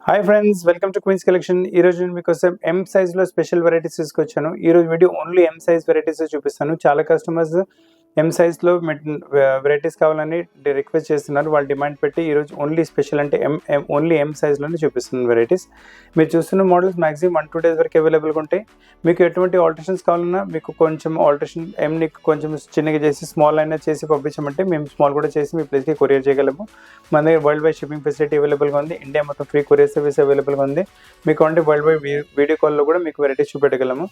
Hi friends, welcome to Queens Collection. ఈ రోజు నేను మీకోసం ఎం సైజ్లో స్పెషల్ వెరైటీస్ తీసుకొచ్చాను. ఈ రోజు video only M size varieties చూపిస్తాను. చాలా కస్టమర్స్ ఎం సైజ్లో వెరైటీస్ కావాలని రిక్వెస్ట్ చేస్తున్నారు. వాళ్ళు డిమాండ్ పెట్టి ఈరోజు ఓన్లీ స్పెషల్ అంటే ఓన్లీ ఎం సైజ్లోనే చూపిస్తున్నాను వెరైటీస్. మీరు చూస్తున్న మోడల్స్ మ్యాక్సిమం 1-2 days వరకు అవైలబుల్గా ఉంటాయి. మీకు ఎటువంటి ఆల్టరేషన్స్ కావాలన్నా మీకు కొంచెం ఆల్టరేషన్ ఎంని కొంచెం చిన్నగా చేసి స్మాల్ అయినా చేసి పంపించమంటే మేము స్మాల్ కూడా చేసి మీ ప్లేస్కి కొరియర్ చేయగలము. మన దగ్గర వరల్డ్ వైడ్ షిప్పింగ్ ఫెసిలిటీ అవైలబుల్గా ఉంది. ఇండియా మొత్తం ఫ్రీ కొరియర్ సర్వీస్ అవైలబుల్గా ఉంది. మీకు అంటే వరల్డ్ వైడ్ వీడియో కాల్లో కూడా మీకు వెరైటీస్ చూపెట్టగలము.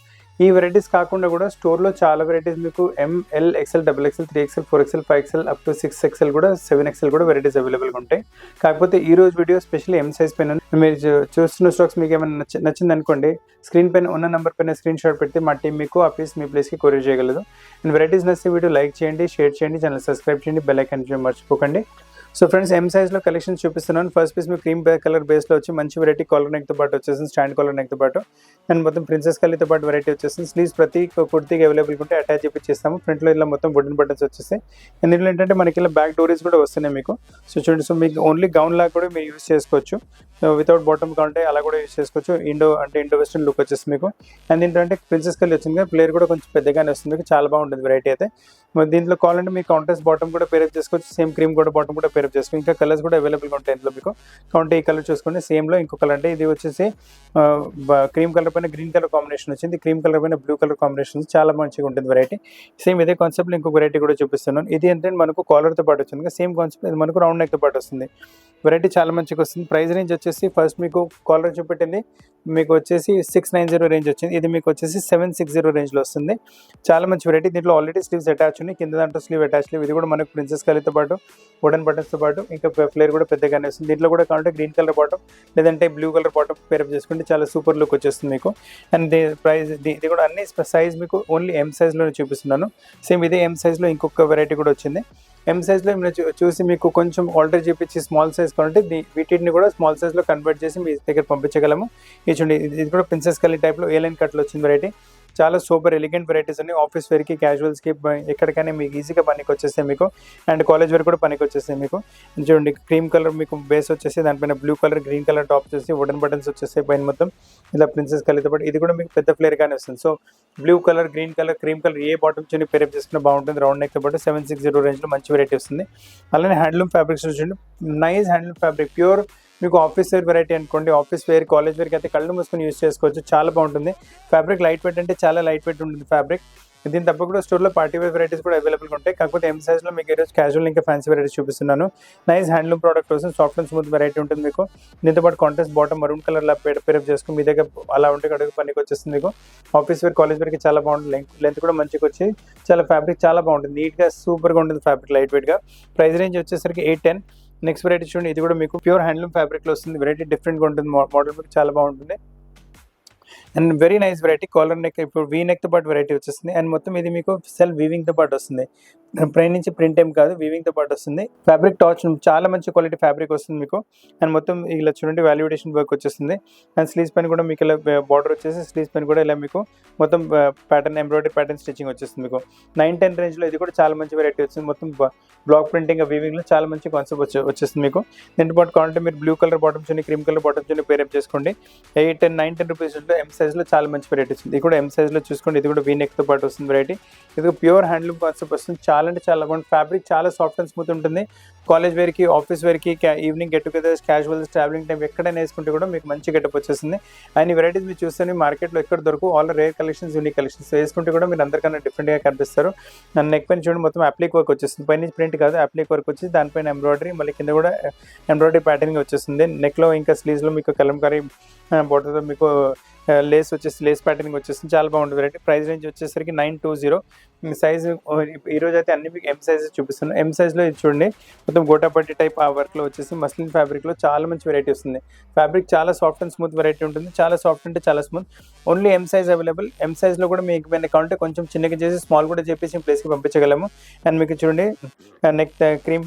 ఈ వెరైటీస్ కాకుండా కూడా స్టోర్లో చాలా వెరైటీస్ మీకు M L XL, XXL, 3XL, 4XL, 5XL up to 6XL కూడా 7XL కూడా వెరైటీస్ అవైలబుల్గా ఉంటాయి. కాకపోతే ఈ రోజు వీడియో స్పెషల్లీ ఎం సైజ్ పైన మీరు చూస్తున్న స్టాక్స్ మీకు ఏమైనా నచ్చింది అనుకోండి, స్క్రీన్ పైన ఉన్న నెంబర్ పైన స్క్రీన్ షాట్ పెడితే మా టీం మీకు ఆ పీస్ మీ ప్లేస్కి కొరియర్ చేయగలదు. అండ్ వెరైటీస్ నచ్చితే వీడియో లైక్ చేయండి, షేర్ చేయండి, ఛానల్ సబ్స్క్రైబ్ చేయండి, బెల్ ఐకాన్ మర్చిపోకండి. సో ఫ్రెండ్స్, ఎం సైజ్లో కలెక్షన్స్ చూపిస్తున్నాను. ఫస్ట్ పీస్ మీకు క్రీమ్ కలర్ బేస్లో వచ్చి మంచి వెరైటీ కాలర్ నెక్తో పాటు వచ్చేసింది, స్టాండ్ కాలర్ నెక్తో పాటు. అండ్ మొత్తం ప్రిన్సెస్ కలీతో పాటు వెరైటీ వచ్చేసింది. స్లీవ్స్ ప్రతి కుర్తీకి అవైలబుల్గా ఉంటే అటాచ్ చేపిస్తాము. ఫ్రంట్లో ఇలా మొత్తం వుడెన్ బటన్స్ వచ్చేస్తాయి. అండ్ దీంట్లో ఏంటంటే మనకి ఇలా బ్యాక్ డోరీస్ కూడా వస్తున్నాయి మీకు. సో చూడండి, సో మీకు ఓన్లీ గౌన్ లాగా కూడా మీరు యూస్ చేసుకోవచ్చు. వితౌట్ బాటమ్ కావాలంటే అలా కూడా యూస్ చేసుకోవచ్చు. ఇండో వెస్టర్న్ లుక్ వచ్చేసి మీకు. అండ్ దీంట్లో అంటే ప్రిన్సెస్ కలీ వచ్చింది కదా, ప్లేయర్ కూడా కొంచెం పెద్దగానే వస్తుంది మీకు. చాలా బాగుంటుంది వెరైటీ అయితే. మరి దీంట్లో కావాలంటే మీకు కాంట్రాస్ట్ బాటమ్ కూడా పేరప్ చేసుకోవచ్చు, సేమ్ క్రీమ్ కూడా బాటమ్ కూడా పేరప్ చేసుకోవచ్చు. ఇంకా కలర్స్ కూడా అవైలబుల్గా ఉంటాయి ఇందులో మీకు. కాబట్టి ఈ కలర్ చూసుకోండి. సేమ్లో ఇంకో కలర్ అంటే ఇది వచ్చేసి క్రీమ్ కలర్ పైన గ్రీన్ కలర్ కాంబినేషన్ వచ్చింది, క్రీమ్ కలర్ పైన బ్లూ కలర్ కాంబినేషన్ చాలా మంచిగా ఉంటుంది వెరైటీ. సేమ్ ఇదే కాన్సెప్ట్లో ఇంకొక వెరైటీ కూడా చూపిస్తున్నాను. ఇది ఏంటంటే మనకు కాలర్తో పాటు వచ్చింది, సేమ్ కాన్సెప్ట్. ఇది మనకు రౌండ్ నెక్తో పాటు వస్తుంది. వెరైటీ చాలా మంచిగా వస్తుంది. ప్రైస్ రేంజ్ వచ్చేసి ఫస్ట్ మీకు కాలర్ చూపెట్టింది మీకు వచ్చేసి 690 రేంజ్ వచ్చింది. ఇది మీకు వచ్చేసి 760 రేంజ్లో వస్తుంది. చాలా మంచి వెరైటీ. దీంట్లో ఆల్రెడీ స్లీవ్స్ అటాచ్ ఉన్నాయి, కింద దాంట్లో స్లీవ్ అటాచ్ లేవు. ఇది కూడా మనకు ప్రిన్సెస్ కలీతో పాటు వుడెన్ బటన్స్తో పాటు ఇంకా ఫ్లేర్ కూడా పెద్దగానే వస్తుంది. దీంట్లో కూడా కావాలంటే గ్రీన్ కలర్ బాటమ్ లేదంటే బ్లూ కలర్ బాటమ్ పేరప్ చేసుకుంటే చాలా సూపర్ లుక్ వచ్చేస్తుంది మీకు. అండ్ ప్రైస్ ఇది కూడా అన్ని సైజ్ మీకు ఓన్లీ ఎం సైజ్లో చూపిస్తున్నాను. సేమ్ ఇదే ఎం సైజ్లో ఇంకొక వెరైటీ కూడా వచ్చింది. ఎం సైజ్లో మీరు చూసి మీకు కొంచెం ఆల్టర్ చేపించి స్మాల్ సైజ్ కావాలంటే వీటిని కూడా స్మాల్ సైజ్లో కన్వర్ట్ చేసి మీ దగ్గర పంపించగలము. ఇది కూడా ప్రిన్సెస్ కలీ టైప్లో ఏ లైన్ కట్లో వచ్చింది వెరైటీ. చాలా సూపర్ ఎలిగెంట్ వెరైటీస్ అన్ని ఆఫీస్ వేర్కి, క్యాజువల్స్కి, ఎక్కడికైనా మీకు ఈజీగా పనికి వచ్చేస్తాయి మీకు. అండ్ కాలేజ్ వేర్ కూడా పనికి వచ్చేస్తాయి మీకు. చూడండి, క్రీమ్ కలర్ మీకు బేస్ వచ్చేసి దానిపైన blue colour, green colour top వచ్చేసి వుడెన్ బటన్స్ వచ్చేస్తాయి పైన మొత్తం ఇలా ప్రిన్సెస్ కలీతో పాటు. ఇది కూడా మీకు పెద్ద ఫ్లేర్ గానే వస్తుంది. So blue colour, green colour, cream colour ఏ బాటమ్ చిన్న పేరప్ చేసుకున్న బాగుంటుంది. రౌండ్ నెక్తో పాటు 760 రేంజ్లో మంచి వెరైటీ వస్తుంది. అలానే హ్యాండ్లూమ్ ఫ్యాబ్రిక్స్ చూడండి, నైస్ హ్యాండ్లూమ్ ఫ్యాబ్రిక్, ప్యూర్ మీకు ఆఫీస్ వేర్ వెరైటీ అనుకోండి. ఆఫీస్ వేర్, కాలేజ్ వేర్కి అయితే కళ్ళు మూసుకొని యూస్ చేసుకోవచ్చు. చాలా బాగుంటుంది ఫ్యాబ్రిక్. లైట్ వెయిట్ అంటే చాలా లైట్ వెయిట్ ఉంటుంది ఫ్యాబ్రిక్. దీని తప్పకుండా స్టోర్లో పార్టీ వేర్ వెరైటీస్ కూడా అవైలబుల్గా ఉంటాయి. కాకపోతే ఎం సైజ్లో మీకు ఈరోజు క్యాజువల్ ఇంకా ఫ్యాన్సీ వెరైటీస్ చూపిస్తున్నాను. నైస్ హ్యాండ్లూమ్ ప్రోడక్ట్ వస్తుంది. సాఫ్ట్ అండ్ స్మూత్ వెరైటీ ఉంటుంది మీకు. దీంతో పాటు కాంట్రాస్ట్ బాటమ్ మరూన్ కలర్లో పేరప్ చేసుకుని మీ దగ్గర అలా ఉంటే కడుగు పనికి వచ్చేస్తుంది మీకు. ఆఫీస్ వేర్, కాలేజ్ వేర్కి చాలా బాగుంటుంది. లెంత్ కూడా మంచిగా వచ్చి చాలా ఫ్యాబ్రిక్ చాలా బాగుంటుంది. నీట్గా సూపర్గా ఉంటుంది ఫ్యాబ్రిక్, లైట్ వెయిట్గా. ప్రైస్ రేంజ్ వచ్చేసరికి 810. నెక్స్ట్ వెరైటీ చూడండి, ఇది కూడా మీకు ప్యూర్ హ్యాండ్లూమ్ ఫ్యాబ్రిక్లో వస్తుంది. వెరైటీ డిఫరెంట్గా ఉంటుంది. మోడల్ మీకు చాలా బాగుంటుంది. And very nice variety. Collar neck ఇప్పుడు వీ నెక్తో పాటు వెరైటీ వచ్చేస్తుంది. అండ్ మొత్తం ఇది మీకు సెల్ఫ్ వీవింగ్తో పాటు వస్తుంది. పైన నుంచి ప్రింట్ ఏం కాదు, వీవింగ్తో పాటు వస్తుంది. ఫ్యాబ్రిక్ టాచ్ చాలా మంచి క్వాలిటీ ఫ్యాబ్రిక్ వస్తుంది మీకు. అండ్ మొత్తం ఇలా చూడండి వాల్యుడేషన్ వర్క్ వచ్చేస్తుంది. అండ్ స్లీవ్స్ పైన కూడా మీకు ఇలా బార్డర్ వచ్చేసి స్లీవ్స్ పైన కూడా ఇలా మీకు మొత్తం ప్యాటర్న్, ఎంబ్రాయిడరీ ప్యాటర్న్ స్టిచ్చింగ్ వచ్చేస్తుంది మీకు. 910 రేంజ్లో ఇది కూడా చాలా మంచి వెరైటీ వచ్చింది. మొత్తం బ్లాక్ ప్రింటింగ్, వీవింగ్లో చాలా మంచి కాన్సెప్ట్ వచ్చేస్తుంది మీకు. దీంతో పాటు కావాలంటే మీరు blue colour bottoms, cream colour bottoms pair up చేసుకోండి. 810-910 రూపీస్లో ఎం సైజ్లో చాలా మంచి వెరైటీ వస్తుంది. ఇది కూడా ఎం సైజ్లో చూసుకోండి. ఇది కూడా వీ నెక్తో పాటు వస్తుంది వెరైటీ. ఇది ప్యూర్ హ్యాండ్లూమ్ కాన్సెప్ట్ వస్తుంది. చాలా అంటే చాలా బాగుంటుంది. ఫ్యాబ్రిక్ చాలా సాఫ్ట్ అండ్ స్మూత్ ఉంటుంది. కాలేజ్ వేర్కి, ఆఫీస్ వేర్కి, evening get togethers, casuals, travelling time ఎక్కడైనా వేసుకుంటే కూడా మీకు మంచి గెటప్ వచ్చేస్తుంది. అండ్ ఈ వెరైటీస్ మీరు చూస్తే మార్కెట్లో ఎక్కడ దొరకు all rare collections, unique collections వేసుకుంటే కూడా మీరు అందరికన్నా డిఫరెంట్గా కనిపిస్తారు. అండ్ నెక్ పైన చూడండి మొత్తం అప్లిక్ వర్క్ వచ్చేస్తుంది. పైన ప్రింట్ కాదు, అప్లిక్ వర్క్ వచ్చి దానిపైన ఎంబ్రాయిడరీ, మళ్ళీ కింద కూడా ఎంబ్రాయిడరీ ప్యాటర్నింగ్ వచ్చేస్తుంది. నెక్లో ఇంకా స్లీవ్స్లో మీకు కలంకారీ బోర్డర్తో మీకు లేస్ వచ్చేసి లేస్ ప్యాటర్నింగ్ వచ్చేస్తుంది. చాలా బాగుంటుంది వెరైటీ. ప్రైస్ రేంజ్ వచ్చేసరికి 920. సైజు ఈరోజు అయితే అన్ని మీకు ఎం సైజెస్ చూపిస్తున్నాను. ఎం సైజ్లో ఇది చూడండి మొత్తం గోటాపట్టి టైప్ ఆ వర్క్లో వచ్చేసి మస్లిన్ ఫ్యాబ్రిక్లో చాలా మంచి వెరైటీ వస్తుంది. ఫ్యాబ్రిక్ చాలా సాఫ్ట్ అండ్ స్మూత్ వెరైటీ ఉంటుంది. చాలా సాఫ్ట్ అంటే చాలా smooth. Only M size available. M సైజ్లో కూడా మీకు ఏమైనా కావాలంటే కొంచెం చిన్నగా చేసి స్మాల్ కూడా చెప్పేసి ప్లేస్కి పంపించగలము. అండ్ మీకు చూడండి నెక్ క్రీమ్,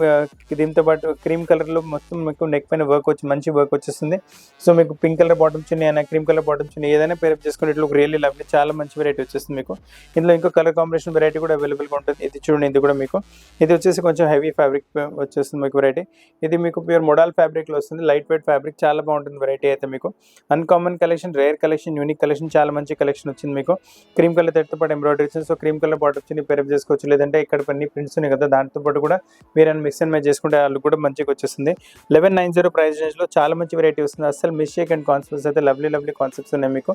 దీంతో పాటు క్రీమ్ కలర్లో మొత్తం మీకు నెక్ పైన వర్క్ వచ్చి మంచి వర్క్ వచ్చేస్తుంది. సో మీకు పింక్ కలర్ బాటమ్ చున్నీ అయినా, క్రీమ్ కలర్ బాటమ్ చున్నీ ఏదైనా పేరప్ చేసుకుని ఇట్లా రియల్లీ లవ్లీ చాలా మంచి వెరైటీ వచ్చేస్తుంది మీకు. ఇందులో ఇంకో కలర్ కాంబినేషన్ వెరైటీ వెరైటీ కూడా అవైలబుల్గా ఉంటుంది. ఇది చూడండి, ఇది కూడా మీకు ఇది వచ్చేసి కొంచెం హెవీ ఫ్యాబ్రిక్ వచ్చేస్తుంది మీకు వెరైటీ. ఇది మీకు ప్యూర్ మోడల్ ఫ్యాబ్రిక్లో వస్తుంది, లైట్ వెయిట్ ఫ్యాబ్రిక్, చాలా బాగుంటుంది వెరైటీ అయితే మీకు. Uncommon collection, rare collection, unique collection, చాలా మంచి కలెక్షన్ వచ్చింది మీకు. క్రీమ్ కలర్ తో పాటు ఎంబ్రాయిడరీ వచ్చింది. సో క్రీమ్ కలర్ బార్డర్ వచ్చి పేరప్ చేసుకోవచ్చు, లేదంటే ఇక్కడ అన్ని ప్రింట్స్ ఉన్నాయి కదా దాంతో పాటు కూడా మీరు మిక్స్ అండ్ మ్యాచ్ చేసుకుంటే వాళ్ళు కూడా మంచిగా వచ్చేస్తుంది. 1190 ప్రైస్ రేంజ్లో చాలా మంచి వెరైటీ వస్తుంది. అసలు మిస్టేక్ అండ్ కాన్సెప్ట్స్ అయితే లవ్లీ కాన్సెప్ట్స్ ఉన్నాయి మీకు.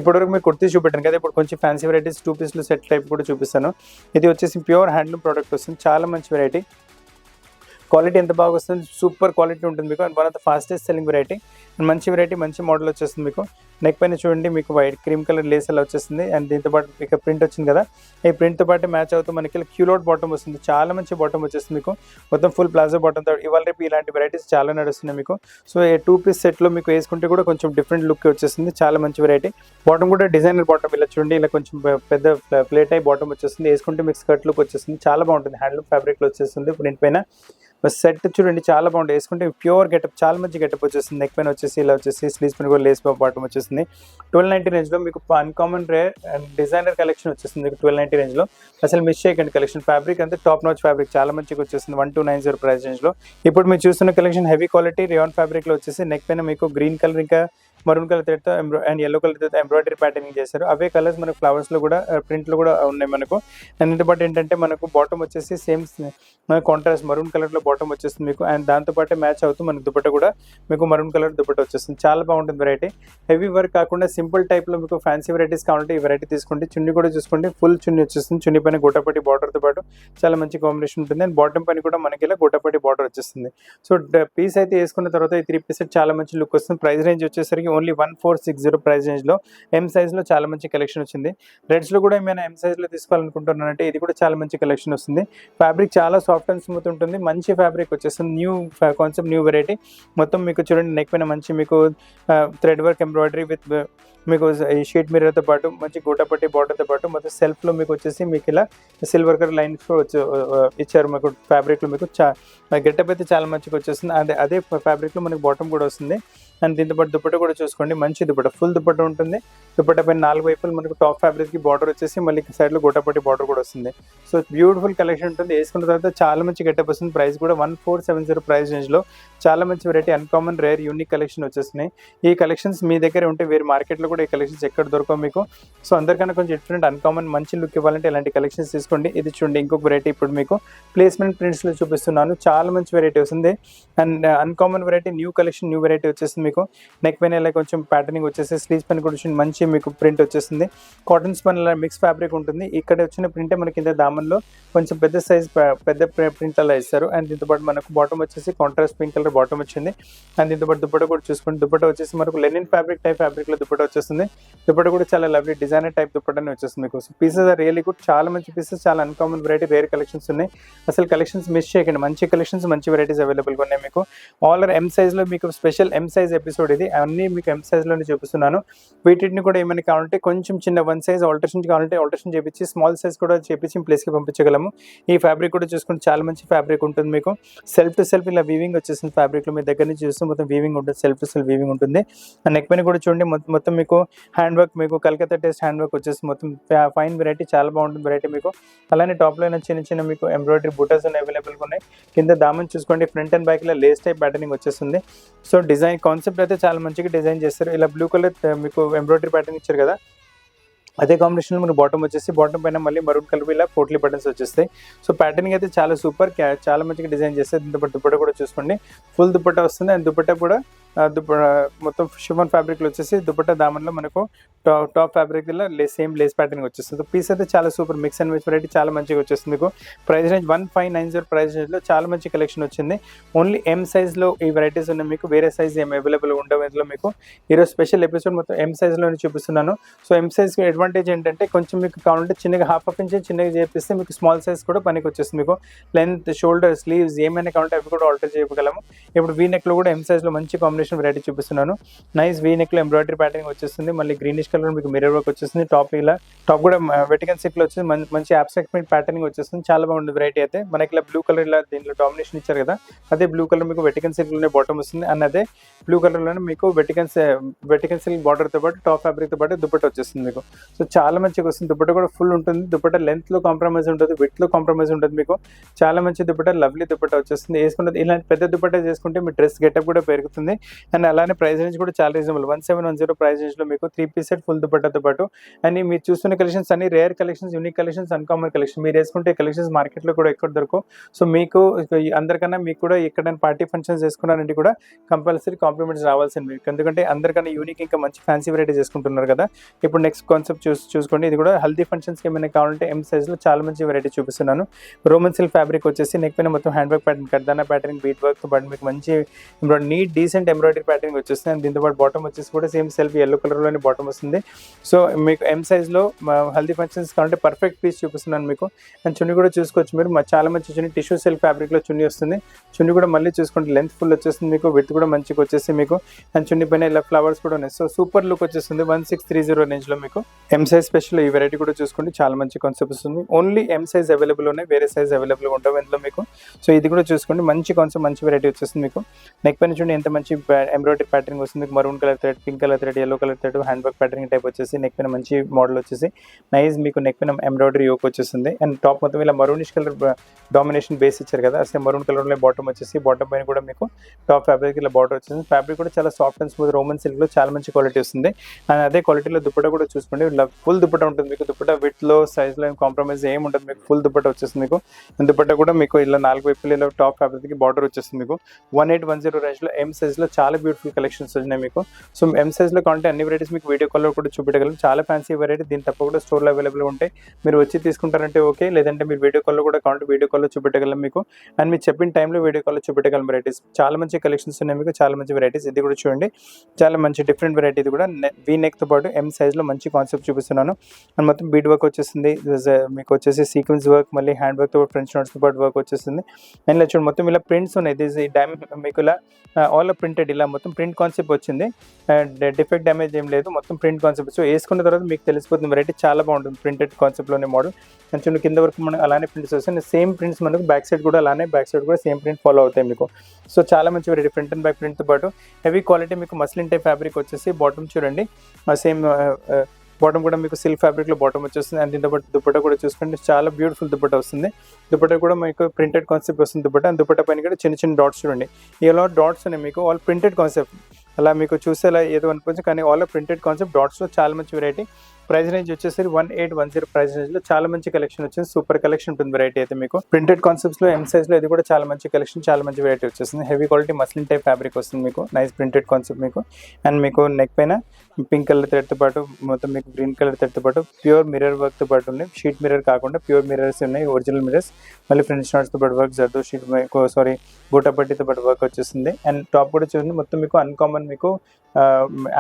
ఇప్పటివరకు మీకు కుర్తీ చూపెట్టాను కదా, ఇప్పుడు కొంచెం ఫ్యాన్సీ వెరైటీస్ 2 పీస్లు సెట్ టైప్ కూడా చూపిస్తాను. ఇది వచ్చేసి ప్యూర్ హ్యాండ్లూమ్ ప్రోడక్ట్ వస్తుంది, చాలా మంచి వెరైటీ. క్వాలిటీ ఎంత బాగా వస్తుంది, సూపర్ క్వాలిటీ ఉంటుంది మీకు. And one of the fastest selling variety. మంచి వెరైటీ, మంచి మోడల్ వచ్చేస్తుంది మీకు. నెక్ పైన చూడండి మీకు వైట్ క్రీమ్ కలర్ లేస్ అలా వచ్చేస్తుంది. అండ్ దీంతో పాటు మీకు ప్రింట్ వచ్చింది కదా, ఈ ప్రింట్తో పాటు మ్యాచ్ అవుతూ మనకి క్యూలోట్ బాటమ్ వస్తుంది, చాలా మంచి బాటమ్ వచ్చేస్తుంది మీకు. మొత్తం ఫుల్ ప్లాజో బాటమ్. ఇవాళ రేపు ఇలాంటి వెరైటీస్ చాలా నడుస్తున్నాయి మీకు. సో ఈ 2 పీస్ సెట్లో మీకు వేసుకుంటే కూడా కొంచెం డిఫరెంట్ లుక్ వచ్చేస్తుంది, చాలా మంచి వెరైటీ. బాటమ్ కూడా డిజైనర్ బాటమ్, ఇలా చూడండి, ఇలా కొంచెం పెద్ద ప్లేట్ అయి బాటమ్ వచ్చేస్తుంది. వేసుకుంటే మీకు స్కర్ట్ లుక్ వచ్చేస్తుంది, చాలా బాగుంటుంది. హ్యాండ్లూమ్ ఫ్యాబ్రిక్లో వచ్చేస్తుంది. ప్రింట్ పైన సెట్ చూడండి, చాలా బాగుంటుంది. వేసుకుంటే ప్యూర్ గెటప్, చాలా మంచి గెటప్ వచ్చేస్తుంది. నెక్ పైన వచ్చేసి ఇలా వచ్చేసి స్లీవ్స్ పైన కూడా లేస్ బాటమ్ వచ్చేస్తుంది. 1290 రేంజ్లో మీకు uncommon rare and designer collection వచ్చేస్తుంది మీకు 1290 రేంజ్లో. అసలు మిస్ చేయకండి కలెక్షన్. ఫ్యాబ్రిక్ అంతా టాప్ నాచ్ ఫ్యాబ్రిక్, చాలా మంచిగా వచ్చేస్తుంది 1290 ప్రైస్ రేంజ్లో. ఇప్పుడు మీరు చూస్తున్న కలెక్షన్ హెవీ క్వాలిటీ రేయాన్ ఫ్యాబ్రిక్లో వచ్చేసి నెక్ పైన మీకు గ్రీన్ కలర్ ఇంకా మరూన్ కలర్ తో అండ్ ఎల్లో కలర్ తో ఎంబ్రాయిడరీ ప్యాటర్నింగ్ చేశారు. అవే కలర్స్ మనకు ఫ్లవర్స్ లో కూడా ప్రింట్ లో కూడా ఉన్నాయి మనకు. అండ్ బట్ ఏంటంటే మనకు బాటమ్ వచ్చేసి సేమ్ కాంట్రాస్ట్ మరూన్ కలర్ లో బాటమ్ వచ్చేస్తుంది మీకు. అండ్ దాంతో పాటు మ్యాచ్ అవుతూ మనకు దుపట్ట కూడా మీకు మరూన్ కలర్ దుపట్ట వచ్చేస్తుంది, చాలా బాగుంటుంది వెరైటీ. హెవీ వర్క్ కాకుండా సింపుల్ టైప్ లో మీకు ఫ్యాన్సీ వెరైటీస్ కావాలంటే ఈ వెరైటీ తీసుకోండి. చున్నీ కూడా చూసుకోండి, ఫుల్ చున్నీ వచ్చేస్తుంది. చున్నీ పైన గోటాపట్టి బార్డర్ తో పాటు చాలా మంచి కాంబినేషన్ ఉంటుంది. అండ్ బాటమ్ పైన కూడా మనకి ఇలా గోటాపట్టి బార్డర్ వచ్చేస్తుంది. సో పీస్ అయితే వేసుకున్న తర్వాత ఈ 3 పీసెస్ చాలా మంచి లుక్ వస్తుంది. ప్రైస్ రేంజ్ వచ్చేసరికి ఓన్లీ 1460 ప్రైస్ రేంజ్లో. ఎం సైజ్లో చాలా మంచి కలెక్షన్ వచ్చింది. రెడ్స్లో కూడా ఏమైనా ఎం సైజ్లో తీసుకోవాలనుకుంటున్నానంటే ఇది కూడా చాలా మంచి కలెక్షన్ వస్తుంది. ఫ్యాబ్రిక్ చాలా సాఫ్ట్ అండ్ స్మూత్ ఉంటుంది, మంచి ఫ్యాబ్రిక్ వచ్చేస్తుంది. New concept, new variety. మొత్తం మీకు చూడండి నెక్ పైన మంచి మీకు థ్రెడ్ వర్క్ ఎంబ్రాయిడరీ విత్ మీకు ఈ షీట్ మిర్రర్తో పాటు మంచి గోటాపట్టి బార్డర్తో పాటు మొత్తం సెల్ఫ్లో మీకు వచ్చేసి మీకు ఇలా సిల్వర్ కలర్ లైన్స్ ఇచ్చారు మీకు. ఫ్యాబ్రిక్లో మీకు గెటప్ అయితే చాలా మంచిగా వచ్చేస్తుంది. అదే ఫ్యాబ్రిక్లో మనకి బాటమ్ కూడా వస్తుంది. అండ్ దీంతో పాటు దుపట్ట కూడా చూసుకోండి, మంచి దుపట్ట, ఫుల్ దుపట్ట ఉంటుంది. దుపట్ట పైన 4 వైపులు మనకు టాప్ ఫ్యాబ్రిక్కి బార్డర్ వచ్చేసి మళ్ళీ సైడ్లో గోటాపట్టి బార్డర్ కూడా వస్తుంది. సో బ్యూటిఫుల్ కలెక్షన్ ఉంటుంది. వేసుకున్న తర్వాత చాలా మంచి గెటప్ వస్తుంది. ప్రైస్ కూడా 1470 ప్రైస్ రేంజ్లో చాలా మంచి variety, uncommon rare unique collection వచ్చేస్తున్నాయి. ఈ కలెక్షన్స్ మీ దగ్గర ఉంటే వేరే మార్కెట్లో కూడా ఈ కలెక్షన్స్ ఎక్కడ దొరకవు మీకు. సో అందరికన్నా కొంచెం డిఫరెంట్ అన్కామన్ మంచి లుక్ ఇవ్వాలంటే ఇలాంటి కలెక్షన్స్ తీసుకోండి. ఇది చూడండి ఇంకొక వెరైటీ, ఇప్పుడు మీకు ప్లేస్మెంట్ ప్రింట్స్లో చూపిస్తున్నాను, చాలా మంచి వెరైటీ వస్తుంది. And uncommon variety, new collection, new variety వచ్చేస్తుంది మీకు. నెక్ పైన ఇలా కొంచెం ప్యాటర్నింగ్ వచ్చేసి స్లీవ్స్ పైన కూడా మంచి మీకు ప్రింట్ వచ్చేస్తుంది. కాటన్స్ పైన మిక్స్ ఫ్యాబ్రిక్ ఉంటుంది. ఇక్కడ వచ్చిన ప్రింటే మనకి కింద దామన్లో కొంచెం పెద్ద సైజ్ పెద్ద ప్రింట్ అలా ఇస్తారు. అండ్ దీంతో పాటు మనకు బాటమ్ వచ్చేసి కాంట్రాస్ట్ పింక్ కలర్ బాటమ్ వచ్చింది. అండ్ దీంతో పాటు దుపట్ట కూడా చూసుకోండి. దుపట్ట వచ్చేసి మనకు లెనిన్ ఫ్యాబ్రిక్ టైప్ ఫ్యాబ్రిక్లో దుపట్ట వచ్చేస్తుంది. దుపట్ట కూడా చాలా లవ్లీ డిజైనర్ టైప్ దుపట్టనే వచ్చేస్తుంది మీకు. So pieces are really good, చాలా మంచి పీసెస్, చాలా అన్కామన్ వెరైటీ, రేర్ కలెక్షన్స్ ఉన్నాయి. అసలు కలెక్షన్స్ మిస్ చేయకండి, మంచి కలెక్షన్స్, మంచి వెరైటీస్ అవైలబుల్గా ఉన్నాయి మీకు. ఆల్ ఎం సైజ్లో మీకు స్పెషల్ ఎం సైజ్ ఎపిసోడ్ ఇది, అన్నీ మీకు ఎం సైజ్లోనే చూపిస్తున్నాను. వీటిని కూడా ఏమైనా కావాలంటే కొంచెం చిన్న 1 సైజ్ ఆల్టరేషన్ కావాలంటే ఆల్టరేషన్ చేపించి స్మాల్ సైజ్ కూడా చేపించి ప్లేస్కి పంపించగలము. ఈ ఫ్యాబ్రిక్ కూడా చూసుకుంటే చాలా మంచి ఫ్యాబ్రిక్ ఉంటుంది మీకు. సెల్ఫ్ టు సెల్ఫ్ ఇలా వీవింగ్ వచ్చేసింది ఫ్యాబ్రిక్లో. మీ దగ్గర నుంచి చూస్తే మొత్తం వీవింగ్ ఉంటుంది, సెల్ఫ్ టు సెల్ఫ్ వీవింగ్ ఉంటుంది. నెక్ పైన కూడా చూడండి మొత్తం మీకు హ్యాండ్ వర్క్, మీకు కలకత్తా టేస్ట్ హ్యాండ్ వర్క్ వచ్చేసి మొత్తం ఫైన్ వెరైటీ, చాలా బాగుంటుంది వెరైటీ మీకు. అలానే టాప్లో చిన్న మీకు ఎంబ్రాయిడరీ బూటాస్ అవైలబుల్గా ఉన్నాయి. కింద దామన్ చూసుకోండి, ఫ్రంట్ అండ్ బ్యాక్ ఇలా లేస్ టైప్ ప్యాటర్నింగ్ వచ్చేస్తుంది. సో డిజైన్ కాన్సెప్ట్ అయితే చాలా మంచిగా డిజైన్ చేస్తారు. ఇలా బ్లూ కలర్ మీకు ఎంబ్రాయిడరీ ప్యాటర్న్ ఇచ్చారు కదా, అదే కాంబినేషన్లో మనకు బాటమ్ వచ్చేసి బాటమ్ పైన మళ్ళీ మరూన్ కలర్ ఇలా పోట్లీ బటన్స్ వచ్చేస్తాయి. సో ప్యాటర్నింగ్ అయితే చాలా సూపర్, చాలా మంచిగా డిజైన్ చేస్తారు. దీంతో పాటు దుపట్ట కూడా చూసుకోండి, ఫుల్ దుపట్ట వస్తుంది. అండ్ దుపట్ట కూడా మొత్తం షిఫాన్ ఫ్యాబ్రిక్లో వచ్చేసి దుపట్ట దామన్లో మనకు top fabric same Lay's patterning వచ్చేస్తుంది. పీస్ అయితే చాలా super, mix and match variety, చాలా మంచిగా వచ్చేస్తుంది మీకు. ప్రైస్ రేంజ్ 1590 ప్రైస్ రేంజ్లో చాలా మంచి కలెక్షన్ వచ్చింది. ఓన్లీ ఎం సైజ్లో ఈ వెరైటీస్ ఉన్నాయి మీకు, వేరే సైజ్ ఏమి అవైలబుల్ ఉండవు ఇందులో మీకు. ఈరోజు స్పెషల్ ఎపిసోడ్ మొత్తం ఎం సైజ్లోనే చూపిస్తున్నాను. సో ఎం సైజ్కి అడ్వాంటేజ్ ఏంటంటే కొంచెం మీకు కావాలంటే చిన్నగా ½ ఇంచ్ చిన్నగా చేపిస్తే మీకు స్మాల్ సైజ్ కూడా పనికి వచ్చేస్తుంది మీకు. లెంత్, షోల్డర్, స్లీవ్స్ ఏమైనా కావాలంటే అవి కూడా ఆల్టర్ చేయగలము. ఇప్పుడు వీ నెక్లో కూడా ఎం సైజ్లో మంచి కాంబినేషన్ కలెక్షన్ వెరైటీ చూపిస్తున్నాను. నైస్ వీ నెక్ లో ఎంబ్రాయిడరీ ప్యాటర్న్ వచ్చేస్తుంది. మళ్ళీ గ్రీనిష్ కలర్ మీకు మిర్రర్ వర్క్ వచ్చేస్తుంది. టాప్ కూడా వెటికన్ సిల్క్ లో వచ్చేసి మంచి అబ్స్ట్రాక్ట్ ప్రింట్ ప్యాటర్నింగ్ వచ్చేస్తుంది. చాలా బాగుంది వెరైటీ అయితే. మనకి ఇలా బ్లూ కలర్ ఇలా దీంట్లో డామినేషన్ ఇచ్చారు కదా, అదే బ్లూ కలర్ మీకు వెటికన్ సిల్క్ లోనే బాటమ్ వస్తుంది. అండ్ అదే బ్లూ కలర్ లోనే మీకు వెటికన్ సిల్క్ బార్డర్ తో పాటు టాప్ ఫ్యాబ్రిక్ తో పాటు దుపట్టా వచ్చేస్తుంది మీకు. సో చాలా మంచిగా వస్తుంది. దుపట్టా కూడా ఫుల్ ఉంటుంది. దుపట్టా లెంత్ లో కాంప్రమైజ్ ఉంటుంది, విడ్త్ లో కాంప్రమైజ్ ఉంటుంది మీకు. చాలా మంచి దుపట్టా, లవ్లీ దుపట్టా వచ్చేస్తుంది. వేసుకుంటే ఇలాంటి పెద్ద దుపట్టా చేసుకుంటే మీ డ్రెస్ గెటప్ కూడా పెరుగుతుంది. అండ్ అలానే ప్రైస్ రేంజ్ కూడా చాలా రీజనబుల్. 1710 ప్రైస్ రేంజ్ లో మీకు 3 పీస్ సెట్ ఫుల్ దుపట్టాతో పాటు. అండ్ మీరు చూస్తున్న కలెక్షన్స్ అన్ని rare collections, unique collections, uncommon collection. మీరు వేసుకుంటే కలెక్షన్స్ మార్కెట్ లో కూడా ఎక్కడ దొరకవు. సో మీకు అందరికన్నా మీకు కూడా ఎక్కడైనా పార్టీ ఫంక్షన్స్ చేసుకున్నారంటే కూడా కంపల్సరీ కాంప్లిమెంట్స్ రావాల్సింది మీకు. ఎందుకంటే అందరికన్నా యూనిక్ ఇంకా మంచి ఫ్యాన్సీ వెరైటీ చేసుకుంటున్నారు కదా. ఇప్పుడు నెక్స్ట్ కాన్సెప్ట్ చూసుకోండి. ఇది కూడా హల్దీ ఫంక్షన్స్ కి ఏమైనా కావాలంటే ఎం సైజ్ లో చాలా మంచి వెరైటీ చూపిస్తున్నాను. రోమన్ సిల్క్ ఫ్యాబ్రిక్ వచ్చేసి నెక్ పైన మొత్తం హ్యాండ్ వర్క్ ప్యాటర్న్, కర్దానా ప్యాటర్న్, బీట్ వర్క్ తో పాటు మీకు మంచి నీట్ డీసెంట్ ఎంబ్రాయిడరీ ప్యాటర్న్ వచ్చేస్తుంది. అండ్ దీంతో పాటు బాటమ్ వచ్చేసి కూడా సేమ్ సెల్ఫ్ ఎల్లో కలర్ లోని బాటమ్ వస్తుంది. సో మీకు ఎం సైజ్ లో హల్దీ ఫంక్షన్స్ కావాలంటే పర్ఫెక్ట్ పీస్ చూపిస్తున్నాను మీకు. అండ్ చున్నీ కూడా చూసుకోవచ్చు మీరు. చాలా మంచి చున్నీ, టిష్యూ సిల్క్ ఫ్యాబ్రిక్ లో చున్నీ వస్తుంది. చున్నీ కూడా మళ్ళీ చూసుకుంటే లెంత్ ఫుల్ వచ్చేస్తుంది మీకు, విడ్త్ కూడా మంచిగా వచ్చేసి మీకు. అండ్ చున్నీ పైన ఇలా ఫ్లవర్స్ కూడా ఉన్నాయి. సో సూపర్ లుక్ వచ్చేస్తుంది 1630 రేంజ్ లో మీకు. ఎం సైజ్ స్పెషల్ ఈ వెరైటీ కూడా చూసుకోండి. చాలా మంచి కాన్సెప్ట్ వస్తుంది. ఓన్లీ ఎం సైజ్ అవైలబుల్ ఉన్నాయి, వేరే సైజ్ అవైలబుల్ ఉంటావు ఇందులో మీకు. సో ఇది కూడా చూసుకోండి. మంచి కాన్సెప్ట్, మంచి వెరైటీ వచ్చేస్తుంది మీకు. నెక్ పైన చూడండి ఎంత మంచి ఎంబ్రాయిడరీ ప్యాటర్న్ వస్తుంది. Maroon colour thread, pink colour thread, yellow colour thread, hand work pattern type వచ్చేసి నెక్ పైన మంచి మోడల్ వచ్చేసి నైస్ మీకు నెక్ పైన ఎంబ్రాయిడరీ యోక్ వచ్చేస్తుంది. అండ్ టాప్ మొత్తం ఇలా మరూనిష్ కలర్ డామినేషన్ బేస్ ఇచ్చారు కదా, అసలు మరూన్ కలర్ లో బాటమ్ వచ్చేసి, బాటమ్ పైన కూడా మీకు టాప్ ఫ్యాబ్రిక్ ఇలా బార్డర్ వచ్చేసింది. ఫ్యాబ్రిక్ కూడా చాలా soft and smooth Roman silk లో చాలా మంచి క్వాలిటీ వస్తుంది. అండ్ అదే క్వాలిటీలో దుపట్టా కూడా చూసుకోండి. ఫుల్ దుపట్టా ఉంటుంది మీకు. దుపట్టా విత్ లో సైజ్ లో కాంప్రమైజ్ ఏమి ఉంటుంది మీకు. ఫుల్ దుపట్టా వచ్చేస్తుంది మీకు. దుపట్టా కూడా మీకు ఇలా 4 వైపులు ఇలా టాప్ ఫ్యాబ్రిక్ కి బార్డర్ వచ్చేస్తుంది మీకు. 1810 రేంజ్ లో ఎం సైజ్ లో చాలా బ్యూటిఫుల్ కలెక్షన్స్ వచ్చినాయి మీకు. సో ఎం సైజ్ లో కావాలంటే అన్ని వెరైటీస్ మీకు వీడియో కాల్ లో కూడా చూపెట్టగలం. చాలా ఫ్యాన్సీ వెరైటీ. దీని తప్ప కూడా స్టోర్ లో అవైలబుల్ ఉంటాయి. మీరు వచ్చి తీసుకుంటారంటే ఓకే, లేదంటే మీరు వీడియో కాల్ లో కూడా కావాలంటే వీడియో కాల్ లో చూపెట్టగలం మీకు. అండ్ మీరు చెప్పిన టైంలో వీడియో కాల్ లో చూపెట్టగలం వెరైటీస్. చాలా మంచి కలెక్షన్స్ ఉన్నాయి మీకు, చాలా మంచి వెరైటీస్. ఇది కూడా చూడండి, చాలా మంచి డిఫరెంట్ వెరైటీ. ఇది కూడా వీ నెక్ తో పాటు ఎం సైజ్ లో మంచి కాన్సెప్ట్ చూపిస్తున్నాను. అండ్ మొత్తం బీడ్ వర్క్ వచ్చేసింది మీకు, వచ్చేసి సీక్వెన్స్ వర్క్, మళ్ళీ హ్యాండ్ వర్క్ తో పాటు ఫ్రెంచ్ నోట్స్ తో పాటు వర్క్ వచ్చేసింది. అండ్ ఇలా చూడండి మొత్తం ఇలా ప్రింట్స్ ఉన్నాయి. మీకు ఇలా ఆల్ ప్రింటెడ్ ఇలా మొత్తం ప్రింట్ కాన్సెప్ట్ వచ్చింది. డిఫెక్ట్ డ్యామేజ్ ఏం లేదు, మొత్తం ప్రింట్ కాన్సెప్ట్. సో వేసుకున్న తర్వాత మీకు తెలిసిపోతుంది వెరైటీ చాలా బాగుంటుంది. ప్రింటెడ్ కాన్సెప్ట్ లోనే మోడల్. కొంచెం కింద వరకు మనకు అలానే ప్రింట్స్ వస్తాయి. సేమ్ ప్రింట్స్ మనకు బ్యాక్ సైడ్ కూడా అలానే, బ్యాక్ సైడ్ కూడా సేమ్ ప్రింట్ ఫాలో అవుతాయి మీకు. సో చాలా మంచి variety. Front and back print తో పాటు హెవీ క్వాలిటీ మీకు మస్లిన్ టైప్ ఫ్యాబ్రిక్ వచ్చేసి. బాటమ్ చూడండి సేమ్ బాటమ్ కూడా మీకు సిల్క్ ఫ్యాబ్రిక్ లో బాటమ్ వచ్చేస్తుంది. అండ్ దీంతో పాటు దుపట్టా కూడా చూసుకుంటే చాలా బ్యూటిఫుల్ దుపట్టా వస్తుంది. దుపట్టా కూడా మీకు ప్రింటెడ్ కాన్సెప్ట్ వస్తుంది దుపట్టా. అండ్ దుపట్టా పైన కూడా చిన్న చిన్న డాట్స్ చూడండి. ఇలా డాట్స్ ఉన్నాయి మీకు, ఆల్ ప్రింటెడ్ కాన్సెప్ట్. అలా మీకు చూసేలా ఏదో అనిపించు, కానీ ఆల్ ప్రింటెడ్ కాన్సెప్ట్ డాట్స్ లో చాలా మంచి వెరైటీ. ప్రైస్ రేంజ్ వచ్చేసి 1810 ప్రైస్ రేంజ్ లో చాలా మంచి కలెక్షన్ వచ్చింది. సూపర్ కలెక్షన్ ఉంటుంది వెరైటీ అయితే మీకు. ప్రింటెడ్ కాన్సెప్ట్స్ లో ఎం సైజ్ లో ఇది కూడా చాలా మంచి కలెక్షన్, చాలా మంచి వెరైటీ వచ్చేస్తుంది. Heavy quality muslin type fabric వస్తుంది మీకు. నైస్ ప్రింటెడ్ కాన్సెప్ట్ మీకు. అండ్ మీకు నెక్ పైన పింక్ కలర్ థ్రెడ్ తో పాటు మొత్తం మీకు గ్రీన్ కలర్ థ్రెడ్ తో పాటు ప్యూర్ మిర్రర్ వర్క్ తో పాటు ఉన్నాయి. షీట్ మిర్రర్ కాకుండా ప్యూర్ మిర్రర్స్ ఉన్నాయి, ఒరిజినల్ మిర్రర్స్. మళ్ళీ ఫ్రెంచ్ నోట్స్ తో పాటు వర్క్, జర్దో షీట్ గోటాపట్టితో పాటు వర్క్ వచ్చేసింది. అండ్ టాప్ కూడా చూడండి మొత్తం మీకు అన్కామన్ మీకు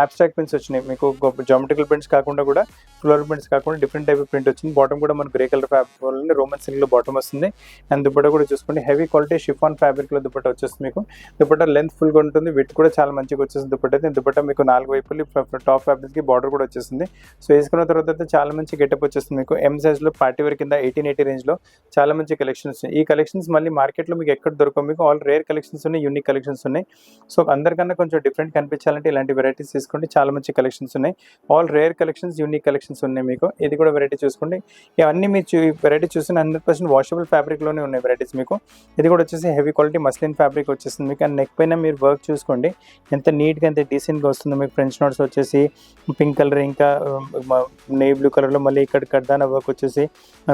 అబ్స్ట్రాక్ట్ ప్రింట్స్ వచ్చినాయి మీకు. జామెట్రికల్ ప్రింట్స్ కాకుండా కూడా, ఫ్లోరల్ ప్రింట్స్ కాకుండా డిఫరెంట్ టైప్ ఆఫ్ ప్రింట్ వచ్చింది. బాటమ్ కూడా మనకు grey colour fabric Roman silk లో బాటమ్ వస్తుంది. అండ్ దుపట్టా కూడా చూసుకోండి హెవీ క్వాలిటీ షిఫాన్ ఫ్యాబ్రిక్ లో దుపట్టా వచ్చేస్తుంది మీకు. దుపట్టా లెంత్ ఫుల్ గా ఉంటుంది, విడ్త్ కూడా చాలా మంచిగా వచ్చేస్తుంది దుపట్టా. దుపట్టా మీకు 4 వైపులు టాప్ ఫ్యాబ్రిక్ కి బార్డర్ కూడా వచ్చేస్తుంది. సో వేసుకున్న తర్వాత అయితే చాలా మంచి గెటప్ వచ్చేస్తుంది మీకు. ఎం సైజ్ లో పార్టీ వేర్ కింద 1880 రేంజ్ లో చాలా మంచి కలెక్షన్స్. ఈ కలెక్షన్స్ మళ్ళీ మార్కెట్ లో మీకు ఎక్కడ దొరకవు మీకు. ఆల్ రేర్ కలెక్షన్స్ ఉన్నాయి, యూనిక్ కలెక్షన్స్ ఉన్నాయి. సో అందరికన్నా కొంచెం డిఫరెంట్ కనిపించాలంటే ఇలాంటి వెరైటీస్ తీసుకోండి. చాలా మంచి కలెక్షన్స్ ఉన్నాయి. All rare collections, unique collections ఉన్నాయి మీకు. ఇది కూడా వెరైటీ చూసుకోండి. ఇవన్నీ మీరు వెరైటీ చూసిన 100% వాషబుల్ ఫ్యాబ్రిక్ లోనే ఉన్నాయి వెరైటీస్ మీకు. ఇది కూడా వచ్చేసి హెవీ క్వాలిటీ మస్లిన్ ఫ్యాబ్రిక్ వచ్చేస్తుంది మీకు. అండ్ నెక్ పైన మీరు వర్క్ చూసుకోండి ఎంత నీట్ గా, ఎంత డీసెంట్ గా వస్తుంది మీకు. ఫ్రెంచ్ నోట్స్ వచ్చేసి పింక్ కలర్, ఇంకా నేవీ బ్లూ కలర్ లో మళ్ళీ ఇక్కడ కర్దానా వర్క్ వచ్చేసి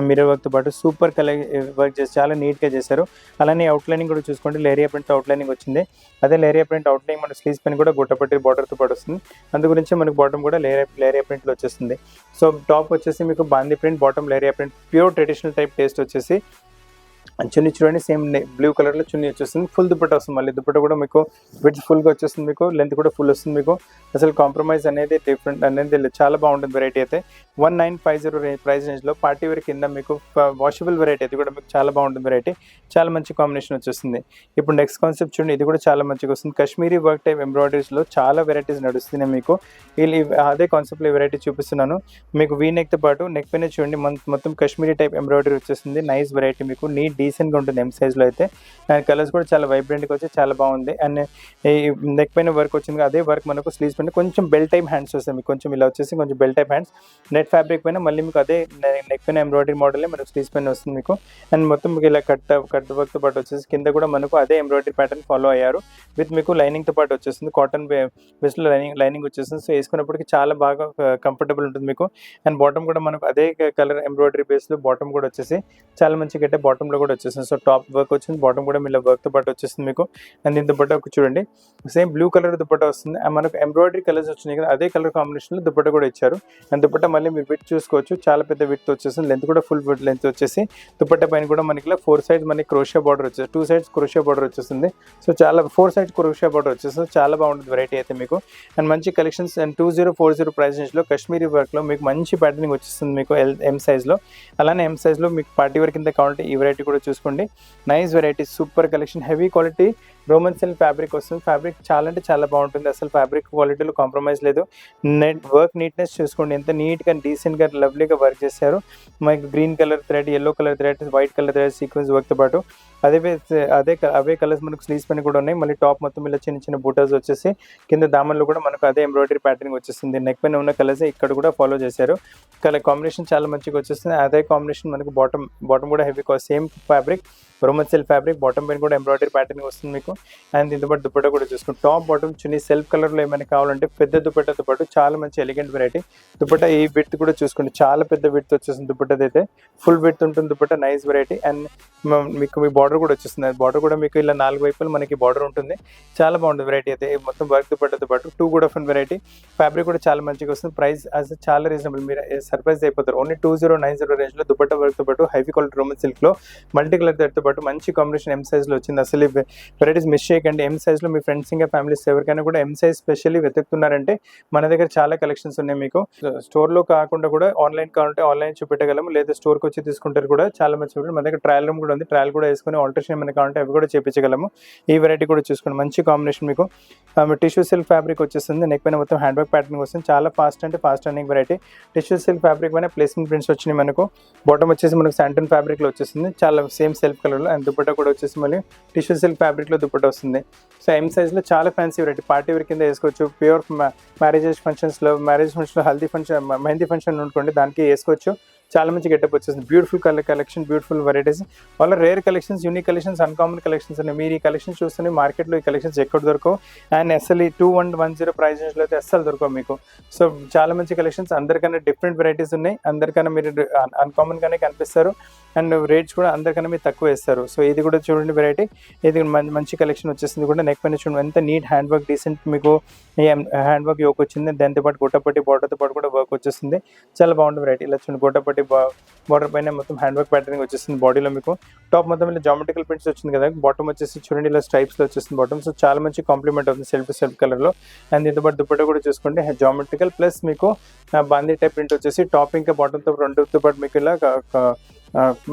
మిర్రర్ వర్క్ తో పాటు సూపర్ కలర్ వర్క్ చేసి చాలా నీట్ గా చేశారు. అలానే అవుట్లైనింగ్ కూడా చూసుకోండి. లేరియా ప్రింట్ అవుట్లైనింగ్ వచ్చింది. అదే లేరియా ప్రింట్ అవుట్లైనింగ్ మన స్లీవ్స్ పైన కూడా గొట్టపట్టి బార్డర్ తో పాటు వస్తుంది. అందు గురించి మనకు బాటమ్ కూడా లేరియా ప్రింట్ లో వచ్చేస్తుంది. సో టాప్ వచ్చేసి మీకు బాందీ print, bottom leheriya print, pure traditional type taste వచ్చేసి చున్నీ చూడండి సేమ్ బ్లూ కలర్లో చున్నీ వచ్చేస్తుంది, ఫుల్ దుపట్టా వస్తుంది. మళ్ళీ దుపట్టా కూడా మీకు విడ్త్ ఫుల్గా వచ్చేస్తుంది, మీకు లెంత్ కూడా ఫుల్ వస్తుంది. మీకు అసలు కాంప్రమైజ్ అనేది డిఫరెంట్ అనేది లేదు, చాలా బాగుంటుంది వెరైటీ అయితే. 1950 ప్రైస్ రేంజ్లో పార్టీ వేర్ కింద మీకు వాషబుల్ వెరైటీ, అది కూడా మీకు చాలా బాగుంటుంది వెరైటీ, చాలా మంచి కాంబినేషన్ వచ్చేస్తుంది. ఇప్పుడు నెక్స్ట్ కాన్సెప్ట్ చూడండి, ఇది కూడా చాలా మంచిగా వస్తుంది. కాశ్మీరీ వర్క్ టైప్ ఎంబ్రాయిడరీస్లో చాలా వెరైటీస్ నడుస్తున్నాయి మీకు. అదే కాన్సెప్ట్లో ఈ వెరైటీ చూపిస్తున్నాను మీకు. వీ నెక్తో పాటు నెక్ పైన చూడండి మొత్తం కాశ్మీరీ టైప్ ఎంబ్రాయిడరీ వచ్చేస్తుంది. నైస్ వెరైటీ, మీకు నీట్ డీసెంట్గా ఉంటుంది ఎం సైజ్లో అయితే. అండ్ కలర్స్ కూడా చాలా వైబ్రెంట్గా వచ్చి చాలా బాగుంది. అండ్ ఈ నెక్ పైన వర్క్ వచ్చింది, అదే వర్క్ మనకు స్లీవ్స్ పైన కొంచెం బెల్ టైప్ హ్యాండ్స్ వస్తాయి మీకు, కొంచెం ఇలా వచ్చేసి కొంచెం bell type hands. Net fabric పైన మళ్ళీ మీకు అదే నెక్ పైన ఎంబ్రాయిడరీ మోడలే మనకు స్లీవ్స్ పైన వస్తుంది మీకు. అండ్ మొత్తం మీకు ఇలా కట్ వర్క్తో పాటు వచ్చేసి కింద కూడా మనకు అదే ఎంబ్రాయిడరీ ప్యాటర్న్ ఫాలో అయ్యారు. విత్ మీకు లైనింగ్తో పాటు వచ్చేస్తుంది, కాటన్ బేస్లో లైనింగ్ వచ్చేస్తుంది. సో వేసుకున్నప్పటికీ చాలా బాగా కంఫర్టబుల్ ఉంటుంది మీకు. అండ్ బాటమ్ కూడా మనకు అదే కలర్ ఎంబ్రాయిడరీ బేస్లో బాటమ్ కూడా వచ్చేసి చాలా మంచిగా అయితే బాటంలో కూడా వచ్చేస్తుంది. సో టాప్ వర్క్ వచ్చింది, బాటమ్ కూడా మీరు వర్క్తో పాటు వచ్చేస్తుంది మీకు. అండ్ దీని దుపట్టా చూడండి సేమ్ బ్లూ కలర్ దుపట్టా వస్తుంది. అండ్ మనకు ఎంబ్రాయిడరీ కలర్స్ వచ్చినాయి కదా, అదే కలర్ కాంబినేషన్లో దుపట్టా కూడా ఇచ్చారు. అండ్ దుపట్టా మళ్ళీ మీరు విత్ చూసుకోవచ్చు, చాలా పెద్ద విత్ వచ్చేస్తుంది, లెంత్ కూడా ఫుల్ లెంత్ వచ్చేసి. దుపట్టా పైన కూడా మనకి 4 sides మనకి క్రోషియా బార్డర్ వచ్చేసి 2 sides క్రోషియా బార్డర్ వచ్చేస్తుంది. సో చాలా 4 sides క్రోషియా బార్డర్ వచ్చేస్తుంది, చాలా బాగుంటుంది వెరైటీ అయితే మీకు. అండ్ మంచి కలెక్షన్స్. అండ్ 2040 ప్రైస్ రేంజ్లో కాశ్మీరీ వర్క్లో మీకు మంచి ప్యాటర్నింగ్ వచ్చేస్తుంది మీకు ఎం సైజ్లో. అలానే ఎం సైజ్లో మీకు పార్టీ వేర్ కింద కావాలంటే ఈ వెరైటీ కూడా చూసుకోండి. Nice variety, super collection, heavy quality Roman silk fabric వస్తుంది. ఫ్యాబ్రిక్ చాలా అంటే చాలా బాగుంటుంది, అసలు ఫ్యాబ్రిక్ క్వాలిటీలో కాంప్రమైజ్ లేదు. వర్క్ నీట్నెస్ చూసుకోండి, ఎంత నీట్గా డీసెంట్గా లవ్లీగా వర్క్ చేశారు. మనకి green colour thread, yellow colour thread, white colour thread sequence వర్క్తో పాటు అవే కలర్స్ మనకు స్లీవ్స్ పైన కూడా ఉన్నాయి. మళ్ళీ టాప్ మొత్తం ఇలా చిన్న చిన్న బూటాస్ వచ్చేసి కింద దామన్లో కూడా మనకు అదే ఎంబ్రాయిడరీ ప్యాటర్నింగ్ వచ్చేస్తుంది. నెక్ పైన ఉన్న కలర్స్ ఇక్కడ కూడా ఫాలో చేశారు. కలర్ కాంబినేషన్ చాలా మంచిగా వచ్చేస్తుంది. అదే కాంబినేషన్ మనకు బాటమ్ కూడా heavy same fabric Roman silk fabric, bottom పైన కూడా ఎంబ్రాయిడరీ ప్యాటర్నింగ్ వస్తుంది మీకు. అండ్ దీంతో పాటు దుపట్టా కూడా చూసుకుంటాం, టాప్ బాటమ్ చున్నీ సెల్ఫ్ కలర్లో ఏమైనా కావాలంటే పెద్ద దుపట్టాతో పాటు చాలా మంచి ఎలిగెంట్ వెరైటీ. దుపట్టా ఈ విడ్త్ కూడా చూసుకోండి, చాలా పెద్ద విడ్త్ వచ్చేస్తుంది దుపట్టాది అయితే, ఫుల్ విడ్త్ ఉంటుంది దుపట్టా, నైస్ వెరైటీ. అండ్ మీకు మీ బార్డర్ కూడా వచ్చేస్తుంది, బార్డర్ కూడా మీకు ఇలా 4 వైపులు మనకి బార్డర్ ఉంటుంది, చాలా బాగుంటుంది వెరైటీ అయితే. మొత్తం వర్క్ దుపట్టాతో పాటు 2 కూడా ఫన్ వెరైటీ. ఫ్యాబ్రిక్ కూడా చాలా మంచిగా వస్తుంది, ప్రైస్ అసలు చాలా రీజనబుల్, మీరు సర్ప్రైజ్ అయిపోతారు. ఓన్లీ 2090 రేంజ్లో దుపట్టా వర్క్తో పాటు హెవీ క్వాలిటీ రోమన్ సిల్క్లో మల్టీ కలర్ థ్రెడ్తో పాటు మంచి కాంబినేషన్ ఎం సైజ్లో వచ్చింది. అసలు వెరైటీస్ మిస్ చేయకండి. ఎం సైజ్లో మీ ఫ్రెండ్స్ ఇంకా ఫ్యామిలీస్ ఎవరికైనా కూడా ఎం సైజ్ స్పెషల్లీ వెతుకుతున్నారంటే మన దగ్గర చాలా కలెక్షన్స్ ఉన్నాయి మీకు. స్టోర్లో కాకుండా కూడా ఆన్లైన్ కావాలంటే ఆన్లైన్ చూపెట్టగలము, లేదా స్టోర్కి వచ్చి తీసుకుంటారు కూడా చాలా మంచి. మన దగ్గర ట్రయల్ రూమ్ కూడా ఉంది, ట్రయల్ కూడా వేసుకొని ఆల్టరేషన్ ఏమైనా కావాలంటే అవి కూడా చేయించగలము. ఈ వెరైటీ కూడా చూసుకోండి, మంచి కాంబినేషన్ మీకు. టిష్యూ సిల్క్ ఫ్యాబ్రిక్ వచ్చేస్తుంది, నెక్ పైన మొత్తం హ్యాండ్ వర్క్ ప్యాటర్న్ వస్తుంది, చాలా ఫాస్ట్ అంటే fast running variety. Tissue silk fabric పైన ప్లేస్మెంట్ ప్రింట్స్ వచ్చినాయి మనకు. బాటమ్ వచ్చేసి మనకు శాంటన్ ఫ్యాబ్రిక్లో వచ్చేస్తుంది, చాలా సేమ్ సెల్ఫ్ కలర్లో. అండ్ దుపట్టా కూడా వచ్చేసి మళ్ళీ టిష్యూ సిల్క్ ఫ్యాబ్రిక్లో దుపట్టా వస్తుంది. సో ఎం సైజ్లో చాలా ఫ్యాన్సీ వెరైటీ, పార్టీ వేర్ కింద వేసుకోవచ్చు. ప్యూర్ మ్యారేజ్ ఫంక్షన్స్లో హల్దీ ఫంక్షన్, మెహందీ ఫంక్షన్ అనుకోండి, దానికి వేసుకోవచ్చు. చాలా మంచి గెటప్ వచ్చేసింది, బ్యూటిఫుల్ కలెక్షన్, బ్యూటిఫుల్ వెరైటీస్, వాళ్ళ rare collections, unique collections, uncommon collections ఉన్నాయి. మీరు ఈ కలెక్షన్స్ చూస్తేనే మార్కెట్లో ఈ కలెక్షన్స్ ఎక్కడ దొరకవు. అండ్ అసలు ఈ 2110 ప్రైస్ రేంజ్లో అయితే అస్సలు దొరకవు మీకు. సో చాలా మంచి కలెక్షన్స్, అందరికన్నా డిఫరెంట్ వెరైటీస్ ఉన్నాయి, అందరికన్నా మీరు అన్కామన్గానే కనిపిస్తారు. అండ్ రేట్స్ కూడా అందరికన్నా మీరు తక్కువ వేస్తారు. సో ఇది కూడా చూడండి వెరైటీ, ఇది మంచి కలెక్షన్ వచ్చేసింది కూడా. నెక్ పైన చూడండి ఎంత నీట్ హ్యాండ్ వర్క్, డీసెంట్ మీకు హ్యాండ్ వర్క్ యోక్ వచ్చింది. దాంతోపాటు గొట్టపట్టి బార్డర్తో పాటు కూడా వర్క్ వచ్చేస్తుంది, చాలా బాగుంటుంది వెరైటీ. ఇలా చూడండి గొట్టపట్టి బార్డర్ పైన మొత్తం హ్యాండ్ వర్క్ ప్యాటర్నింగ్ వచ్చేస్తుంది బాడీలో మీకు. టాప్ మొత్తం ఇలా జామెట్రికల్ ప్రింట్స్ వచ్చింది కదా, బాటమ్ వచ్చేసి చూడండి ఇలా స్ట్రైప్స్లో వచ్చేస్తుంది బాటమ్. సో చాలా మంచి కాంప్లిమెంట్ అవుతుంది సెల్ఫ్ కలర్లో. అండ్ దీంతో పాటు దుపట్టా కూడా చూసుకోండి జామెట్రికల్ ప్లస్ మీకు బాందీ టైప్ ప్రింట్ వచ్చేసి టాప్ ఇంకా బాటమ్తో రెండుతో పాటు మీకు ఇలా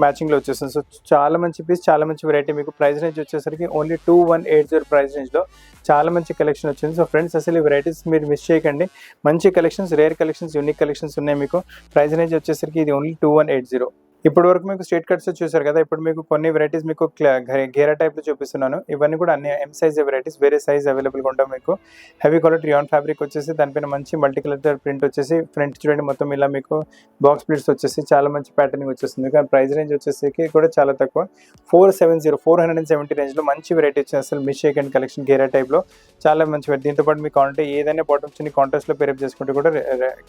మ్యాచింగ్లో వచ్చేస్తుంది. సో చాలా మంచి పీస్, చాలా మంచి వెరైటీ మీకు. ప్రైస్ రేంజ్ వచ్చేసరికి ఓన్లీ 2180 ప్రైస్ రేంజ్లో చాలా మంచి కలెక్షన్ వచ్చింది. సో ఫ్రెండ్స్ అసలు ఈ వెరైటీస్ మీరు మిస్ చేయకండి, మంచి collections, rare collections, unique collections ఉన్నాయి మీకు. ప్రైస్ రేంజ్ వచ్చేసరికి ఇది ఓన్లీ 2180. ఇప్పటి వరకు మీకు స్ట్రేట్ కట్స్ చూసారు కదా, ఇప్పుడు మీకు కొన్ని వెరైటీస్ మీకు గేరా టైప్లో చూపిస్తున్నాను. ఇవన్నీ కూడా అన్ని ఎం సైజ్ వెరైటీస్, వేరే సైజ్ అవైలబుల్గా ఉంటాయి మీకు. హెవీ క్వాలిటీ రియాన్ ఫ్యాబ్రిక్ వచ్చేసి దానిపైన మంచి మల్టీ కలర్ ప్రింట్ వచ్చేసి ఫ్రంట్ చూడండి మొత్తం ఇలా మీకు బాక్స్ ప్లీట్స్ వచ్చేసి చాలా మంచి ప్యాటర్నింగ్ వచ్చేస్తుంది. కానీ ప్రైస్ రేంజ్ వచ్చేసరికి కూడా చాలా తక్కువ, 470 రేంజ్లో మంచి వెరైటీ వచ్చింది. అసలు మిస్ చేయకండి కలెక్షన్, గేరా టైప్లో చాలా మంచి వెరైటీ. దీంతో పాటు మీకు కావాలంటే ఏదైనా బాటమ్ చిన్న కాంట్రాస్ట్లో పేరప్ చేసుకుంటే కూడా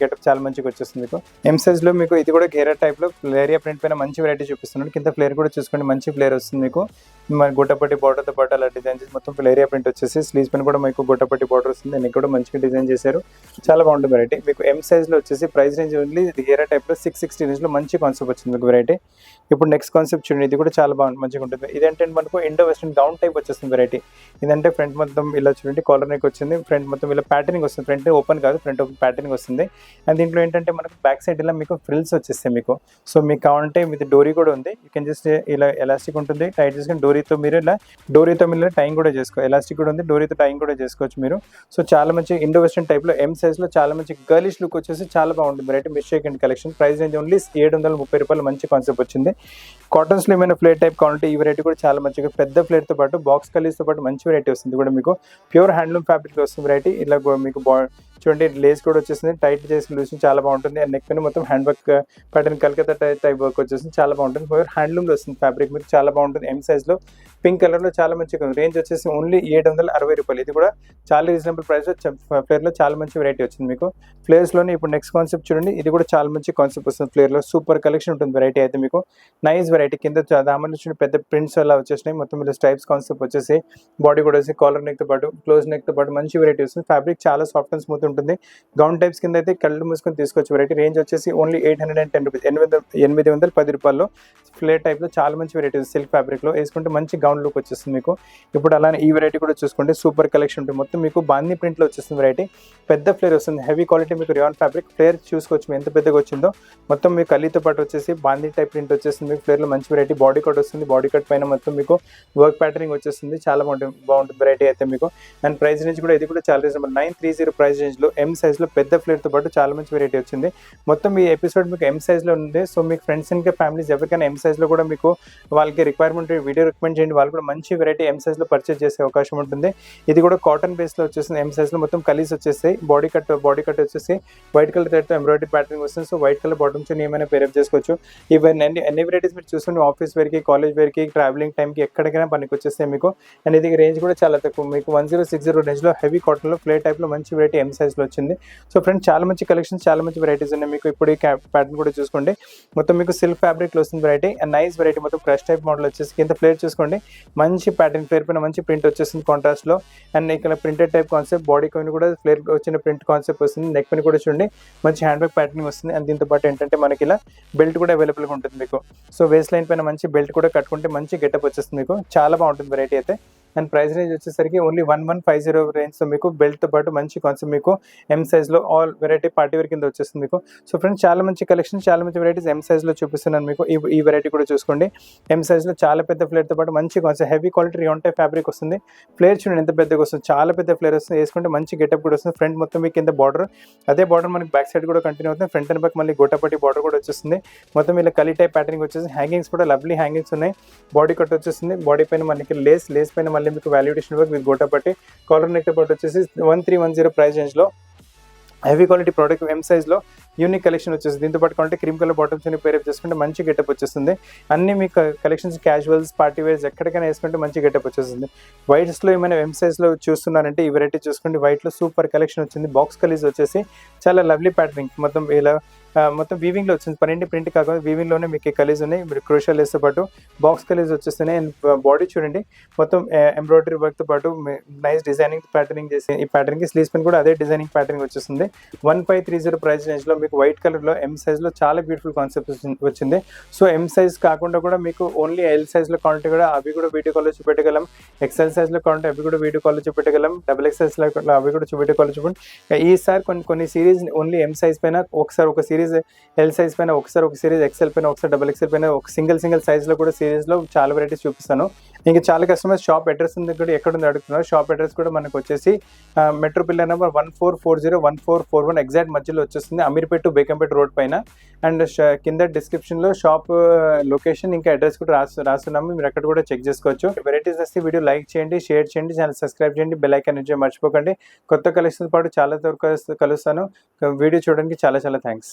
గెటప్ చాలా మంచిగా వచ్చేస్తుంది మీకు. ఎం సైజ్లో మీకు ఇది కూడా గేరా టైప్లో లేరియా ప్రింట్ పైన మంచి వెరైటీ చూపిస్తున్నాడు. కింద ఫ్లేర్ కూడా చూసుకోండి, మంచి ఫ్లేర్ వస్తుంది మీకు. మరి గొట్టపట్టి బార్డర్తో పాటు అలా డిజైన్ చేసి మొత్తం ఫుల్ ఏరియా ప్రింట్ వచ్చేసి స్లీవ్స్ పైన కూడా మీకు గొట్టపట్టి బార్డర్ వస్తుంది. నెక్ కూడా మంచిగా డిజైన్ చేశారు, చాలా బాగుంటుంది వెరైటీ. మీకు ఎం సైజ్లో వచ్చేసి ప్రైస్ రేంజ్ ఓన్లీ హేరా టైప్లో 660 రేంజ్లో మంచి కాన్సెప్ట్ వచ్చింది మీకు వెరైటీ. ఇప్పుడు నెక్స్ట్ కాన్సెప్ట్ చూడండి, ఇది కూడా చాలా బాగుంది, మంచిగా ఉంటుంది. ఇదేంటే మనకు ఇండో వెస్టర్న్ గౌన్ టైప్ వచ్చేస్తుంది వెరైటీ. ఇదంటే ఫ్రంట్ మొత్తం ఇలా చూడండి కాలర్ నెక్ వచ్చింది, ఫ్రంట్ మొత్తం ఇలా ప్యాటర్నింగ్ వస్తుంది. ఫ్రంట్ ఓపెన్ కాదు, ఫ్రంట్ ఓపెన్ ప్యాటర్నింగ్ వస్తుంది. అండ్ దీంట్లో ఏంటంటే మనకు బ్యాక్ సైడ్ ఇలా మీకు ఫ్రిల్స్ వచ్చేస్తాయి మీకు. సో మీకు కావాలంటే విత్ డోరీ కూడా ఉంది. యూ కెన్ జస్ట్ ఇలా ఎలాస్టిక్ ఉంటుంది, టైట్ చేసుకుని డోరీతో మీరు టైం కూడా చేసుకోవచ్చు. ఎలాస్టిక్ కూడా ఉంది, డోరీతో టైం కూడా చేసుకోవచ్చు మీరు. సో చాలా మంచి ఇండో వెస్టర్న్ టైప్లో ఎం సైజ్లో చాలా మంచి గర్లిష్ లుక్ వచ్చేసి చాలా బాగుంటుంది variety. Miss shake and collection. Price range only 730 రూపాయలు, మంచి కాన్సెప్ట్ వచ్చింది. కాటన్స్లో ఏమైనా ఫ్లేర్ టైప్ కావాలంటే ఈ వెరైటీ కూడా చాలా మంచిగా పెద్ద ఫ్లేర్తో పాటు బాక్స్ కలీస్తో పాటు మంచి వెరైటీ వస్తుంది కూడా మీకు. ప్యూర్ హ్యాండ్లూమ్ ఫ్యాబ్రిక్లో వస్తుంది వెరైటీ. ఇలా మీకు చూడండి లేస్ కూడా వచ్చేసింది, టైట్ చేసి లూస్ చాలా బాగుంటుంది. అండ్ నెక్ పైన మొత్తం hand work pattern Calcutta type work వచ్చేసింది, చాలా బాగుంటుంది. ప్యూర్ హ్యాండ్లూమ్లో వస్తుంది ఫ్యాబ్రిక్ మీకు, చాలా బాగుంటుంది. ఎం సైజ్లో పింక్ కలర్లో చాలా మంచిగా ఉంది. రేంజ్ వచ్చేసి ఓన్లీ 760 రూపాయలు. ఇది కూడా చాలా రీజనబుల్ ప్రైస్లో ఫ్లేర్లో చాలా మంచి వెరైటీ వచ్చింది మీకు. ఫ్లేర్స్లోనే ఇప్పుడు నెక్స్ట్ కాన్సెప్ట్ చూడండి, ఇది కూడా చాలా మంచి కాన్సెప్ట్ వస్తుంది. ఫ్లేర్లో సూపర్ కలెక్షన్ ఉంటుంది వెరైటీ అయితే మీకు. Nice variety. కింద దామని చూడండి పెద్ద ప్రింట్స్ అలా వచ్చేసినాయి. మొత్తం ఇలా స్ట్రైప్స్ కాన్సెప్ట్ వచ్చేసి బాడీ కూడా వచ్చి కాలర్ నెక్తో పాటు క్లోజ్ నెక్తో పాటు మంచి వెరైటీ వస్తుంది. ఫ్యాబ్రిక్ చాలా సాఫ్ట్ అండ్ స్మూత్ ఉంటుంది. గౌన్ టైప్స్ కింద అయితే కళ్ళు మూసుకొని తీసుకోవచ్చు వెరైటీ. రేంజ్ వచ్చేసి ఓన్లీ 810 రూపీస్, 810 రూపాయల్లో ఫ్లేర్ టైప్లో చాలా మంచి వెరైటీ సిల్క్ ఫ్యాబ్రిక్లో వేసుకుంటే మంచి గౌన్ లుక్ వచ్చేస్తుంది మీకు. ఇప్పుడు అలానే ఈ వెరైటీ కూడా చూసుకుంటే సూపర్ కలెక్షన్ ఉంటుంది. మొత్తం మీకు బాందీ ప్రింట్లో వచ్చేస్తుంది వెరైటీ. పెద్ద ఫ్లేర్ వస్తుంది, హెవీ క్వాలిటీ మీకు రియాన్ ఫ్యాబ్రిక్. ఫ్లేర్ చూసుకోవచ్చు ఎంత పెద్దగా వచ్చిందో. మొత్తం మీకు కలీతో పాటు వచ్చేసి బాందీ టైప్ ప్రింట్ వచ్చేస్తుంది మీకు. ఫ్లేర్లో మంచి వెరైటీ. బాడీ కట్ వస్తుంది, బాడీ కట్ పైన మొత్తం మీకు వర్క్ ప్యాటర్నింగ్ వచ్చేస్తుంది, చాలా బాగుంటుంది వెరైటీ అయితే మీకు. అండ్ ప్రైస్ రేంజ్ కూడా ఇది కూడా చాలా రీజనబుల్, 930 ప్రైస్ రేంజ్లో ఎం సైజ్లో పెద్ద ఫ్లేర్తో పాటు చాలా మంచి వెరైటీ వచ్చింది. మొత్తం ఈ ఎపిసోడ్ మీకు ఎం సైజ్లో ఉంది. సో మీకు ఫ్రెండ్స్ ఇంకా ఫ్యామిలీస్ ఎవరికైనా ఎం సైజ్లో కూడా మీకు వాళ్ళకి రిక్వైర్మెంట్ వీడియో రికమెండ్ చేయండి, వాళ్ళు కూడా మంచి వెరైటీ ఎం సైజ్లో పర్చేస్ చేసే అవకాశం ఉంటుంది. ఇది కూడా కాటన్ బేస్లో వచ్చేసింది. ఎం సైజ్లో మొత్తం కలీస్ వచ్చేస్తాయి. బాడీ కట్ వచ్చేసి వైట్ కలర్ తో ఎంబ్రాయిడరీ ప్యాటర్న్ వస్తుంది. సో వైట్ కలర్ బాటమ్స్ ఏమైనా పేరప్ చేసుకోవచ్చు. ఈవెన్ ఎన్ని వెరైటీస్ మీరు చూస్తుంటే ఆఫీస్ వేర్కి, కాలేజ్ వేర్కి, ట్రావెలింగ్ టైంకి ఎక్కడికైనా పనికి వచ్చేస్తాయి మీకు. అండ్ ఇది రేంజ్ కూడా చాలా తక్కువ మీకు 1060 రేంజ్లో హెవీ కాటన్లో ఫ్లేర్ టైప్లో మంచి వెరైటీ ఎం సైజ్లో వచ్చింది. సో ఫ్రెండ్స్ చాలా మంచి కలెక్షన్స్, చాలా మంచి వెరైటీస్ ఉన్నాయి మీకు. ఇప్పుడు ఈ ప్యాటర్న్ కూడా చూసుకోండి, మొత్తం మీకు సిల్క్ ఫ్యాబ్రిక్లో వస్తుంది వెరైటీ. And nice variety. మొత్తం క్రష్ టైప్ మోడల్ వచ్చేసి కింద ఫ్లేర్ చూసుకోండి, మంచి ప్యాటర్న్ ఫ్లేర్ పైన మంచి ప్రింట్ వచ్చేసింది కాంట్రాస్ట్లో. అండ్ ఇక్కడ ప్రింటెడ్ టైప్ కాన్సెప్ట్, బాడీ పైన కూడా ఫ్లేర్ వచ్చిన ప్రింట్ కాన్సెప్ట్ వస్తుంది. నెక్ పైన కూడా చూడండి మంచి హ్యాండ్ బ్యాగ్ ప్యాటర్నింగ్ వస్తుంది. అండ్ దీంతో పాటు ఏంటంటే మనకి ఇలా బెల్ట్ కూడా అవైలబుల్గా ఉంటుంది మీకు. సో వేస్ట్ లైన్ పైన మంచి బెల్ట్ కూడా కట్టుకుంటే మంచి గెటప్ వచ్చేస్తుంది మీకు, చాలా బాగుంటుంది వెరైటీ అయితే. అండ్ ప్రైస్ రేంజ్ వచ్చేసరికి ఓన్లీ 1150 రేంజ్తో మీకు బెల్ట్తో పాటు మంచి కాన్సెప్ట్ మీకు ఎం సైజ్లో ఆల్ వెరైటీ పార్టీ వేర్ కింద వచ్చేస్తుంది మీకు. సో ఫ్రెండ్స్ చాలా మంచి కలెక్షన్, చాలా మంచి వెరైటీస్ ఎం సైజ్లో చూపిస్తున్నాను మీకు. ఈ వెరైటీ కూడా చూసుకోండి, ఎం సైజ్లో చాలా పెద్ద ఫ్లేర్తో పాటు మంచి concept heavy quality rayon type fabric వస్తుంది. ఫ్లేర్ చూడండి ఎంత పెద్దగా వస్తుంది, చాలా పెద్ద ఫ్లేర్ వస్తుంది. వేసుకుంటే మంచి గెటప్ కూడా వస్తుంది. ఫ్రంట్ మొత్తం మీకు కింద బార్డర్, అదే బార్డర్ మనకి బ్యాక్ సైడ్ కూడా కంటిన్యూ అవుతుంది. ఫ్రంట్ అండ్ బ్యాక్ మళ్ళీ గోటాపట్టి బార్డర్ కూడా వచ్చేస్తుంది. మొత్తం ఇలా కలీ టైప్ ప్యాటర్నింగ్ వచ్చేసి హ్యాంగింగ్స్ కూడా లవ్లీ హ్యాంగింగ్స్ ఉన్నాయి. బాడీ కట్ వచ్చేస్తుంది. బాడీ పైన మనకి లేస్ పైన మళ్ళీ మీకు వాల్యుడేషన్ work with gotapatti. Collar neck పాటు వచ్చేసి 1310 ప్రైస్ రేంజ్లో హెవీ క్వాలిటీ ప్రోడక్ట్ ఎం సైజ్లో యూనిక్ కలెక్షన్ వచ్చేసి. దీంతో పాటు కావాలంటే క్రీమ్ కలర్ బాటమ్స్ అని పేరప్ చేసుకుంటే మంచి గెటప్ వచ్చేస్తుంది. అన్ని మీ కలెక్షన్స్ క్యాజువల్స్, పార్టీ వేర్స్ ఎక్కడికైనా వేసుకుంటే మంచి గెటప్ వచ్చేస్తుంది. వైట్స్లో ఏమైనా ఎం సైజ్లో చూస్తున్నారంటే ఈ వెరైటీ చూసుకోండి. వైట్లో సూపర్ కలెక్షన్ వచ్చింది. బాక్స్ కలీస్ వచ్చేసి చాలా లవ్లీ ప్యాటర్నింగ్, మొత్తం ఇలా మొత్తం వీవింగ్లో వచ్చింది. పన్నెండు ప్రింట్ కాకుండా వీవింగ్లోనే మీకు కలీస్ ఉన్నాయి. మీరు క్రూషియల్ లేస్తో పాటు బాక్స్ కలీస్ వచ్చేస్తున్నాయి. అండ్ బాడీ చూడండి మొత్తం ఎంబ్రాయిడరీ వర్క్తో పాటు నైస్ డిజైనింగ్ ప్యాటర్నింగ్ చేసి ఈ ప్యాటర్న్కి స్లీవ్స్ పైన కూడా అదే డిజైనింగ్ ప్యాటర్నింగ్ వచ్చేస్తుంది. 1530 ప్రైస్ రేంజ్లో మీకు వైట్ కలర్లో ఎం సైజ్లో చాలా బ్యూటిఫుల్ కాన్సెప్ట్ వచ్చింది. సో ఎం సైజ్ కాకుండా కూడా మీకు ఓన్లీ ఎల్ సైజ్లో కావాలంటే కూడా అవి కూడా వీడియో కాల్లో చూపెట్టగలం. ఎక్సెల్ సైజ్లో కావాలంటే అవి కూడా వీడియో కాల్లో చూపెట్టగలం. డబుల్ ఎక్సెల్స్లో అవి కూడా వీడియో కాల్లో చూపెట్టి ఈసారి కొన్ని సిరీస్ ఓన్లీ ఎం సైజ్ పైన ఒకసారి ఒక సిరీస్ ఎల్ సైజ్ పైన ఒకసారి ఒక సిరీస్ ఎక్సెల్ పైన ఒకసారి డబుల్ ఎక్సెల్ పైన ఒక సింగిల్ సైజ్లో కూడా సిరీస్లో చాలా వెరైటీస్ చూపిస్తాను. ఇంకా చాలా కస్టమర్స్ షాప్ అడ్రస్ కూడా ఎక్కడ ఉంది అడుగుతున్నారు. షాప్ అడ్రస్ కూడా మనకు వచ్చేసి మెట్రో పిల్లర్ నెంబర్ 1440-1441 ఎగ్జాక్ట్ మధ్యలో వచ్చేస్తుంది, అమీర్పేట్ టు బేకంపేట్ రోడ్ పైన. అండ్ కింద డిస్క్రిప్షన్లో షాప్ లొకేషన్ ఇంకా అడ్రస్ కూడా రాస్తున్నాము, మీరు అక్కడ కూడా చెక్ చేసుకోవచ్చు. వెరైటీస్ వస్తే వీడియో లైక్ చేయండి, షేర్ చేయండి, ఛానల్ సబ్స్క్రైబ్ చేయండి, బెల్ ఐకాన్ నుంచి మర్చిపోకండి. కొత్త కలెక్షన్తో పాటు చాలా త్వరగా కలుస్తాను. వీడియో చూడడానికి చాలా థ్యాంక్స్.